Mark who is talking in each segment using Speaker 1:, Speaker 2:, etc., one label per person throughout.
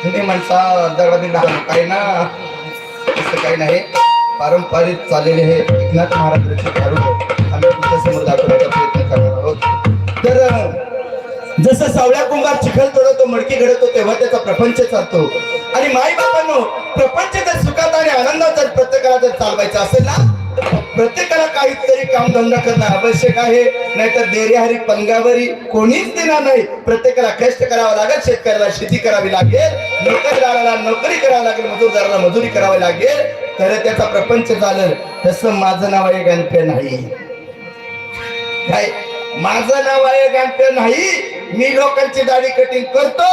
Speaker 1: तुम्ही म्हणता दगडातील काही ना, असं काही नाही. पारंपरिक चाललेले हे एकनाथ महाराजांचे दारू आम्ही तुमच्या समोर दाखवण्याचा प्रयत्न करणार आहोत. तर जसं सावळ्या कुंभार चिखल तोडतो, मडकी घडवतो, तेव्हा त्याचा प्रपंच चालतो. आणि माई बाबांनो, प्रपंच जर सुखात आणि आनंदात जर प्रत्येकाला जर चालवायचं असेल ना, प्रत्येकाला काहीतरी कामधंदा करणं आवश्यक आहे. नाहीतर देरेहारी पंगावरी कोणीच देणार नाही. प्रत्येकाला कष्ट करावं लागेल. शेतकऱ्याला शेती करावी लागेल, नोकरदाराला नोकरी करावी लागेल, मजूरदाराला मजुरी करावी लागेल, तर त्याचा प्रपंच चालेल. तसं माझं नाव आहे गणपे नाही. काय माझं नाव आहे गणपे नाही. मी लोकांची दाढी कटिंग करतो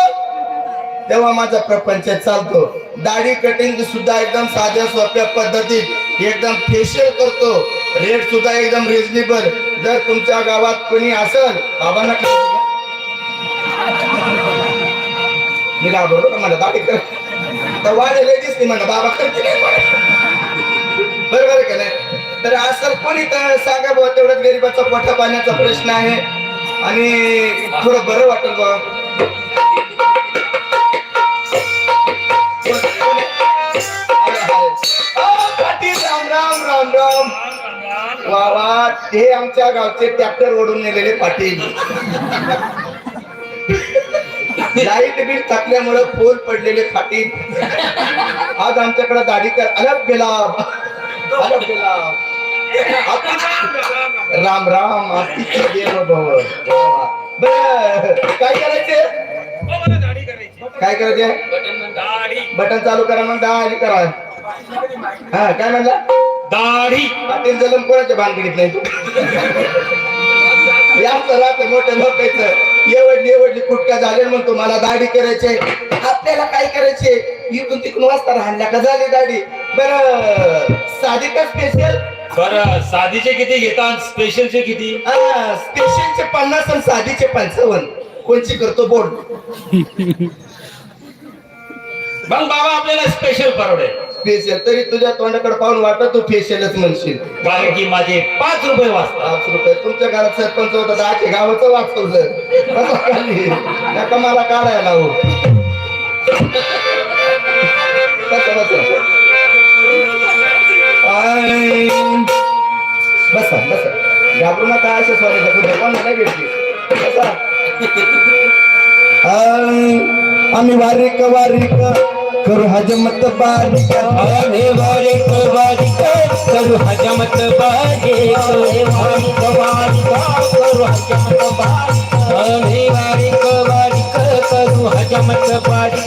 Speaker 1: तेव्हा माझा प्रपंच चालतो. दाढी कटिंग सुद्धा एकदम साध्या सोप्या पद्धतीत एकदम फेशियल करतो. रेट सुद्धा एकदम रिजनेबल. जर तुमच्या गावात कोणी असेल, बाबांना मी घाबरलो का मला दाढी कर तर वाढले दिसते म्हणा बाबा करते नाही बरोबर आहे का नाही. तर असेल कोणी तर सांगा बाबा, तेवढंच गरीबाचा पोटा पाण्याचा प्रश्न आहे आणि थोडं बरं वाटेल बा. राम राम राम राम. वा वा, हे आमच्या गावचे ट्रॅक्टर ओढून नेलेले पाटील. लाईट बिल टाकल्यामुळे पोल पडलेले पाटील आज आमच्याकडे दाढी कर. अलग गेला अलग गेला. राम राम. काय करायचे, काय करायचे, बटन चालू करा मग दाढी करा. हा काय म्हणला, दाढी. पाटील जलम कोणाच्या भानगडीत नाही तू. याच राहते मोठ्या लोकांचं एवढली कुटका झाले म्हणतो मला दाढी करायचे. आपल्याला काय करायचे, इथून तिकडून वाजता राहिल्या का झाली दाढी. बरं साधी का स्पेशल.
Speaker 2: बरं साधीचे किती घेतात, स्पेशलचे किती.
Speaker 1: स्पेशलचे 50 आणि साधीचे 55. कोणची करतो बोर्ड.
Speaker 2: मग बाबा आपल्याला स्पेशल परवडेल.
Speaker 1: स्पेशल तरी तुझ्या तोंडाकडे पाहून वाटत तू फेशियलच म्हणशील.
Speaker 2: कारण की माझे 5 रुपये वाचतात.
Speaker 1: 5 रुपये. तुमच्या घरात सरपंच होता तर आखे गावाचं वाचवलं. नका मला काढायला हो. बसा बसा, घाबरू नका. अशा स्वामी नाही भेटली. बसा. आम्ही वारीक वारीक करू हजमत बारीक.
Speaker 2: आम्ही वारीक वारीक करू हजमत बारीक. वारीक वारीक करू हजमत बारीक. आम्ही वारीक वारीक करू हजमत बारीक.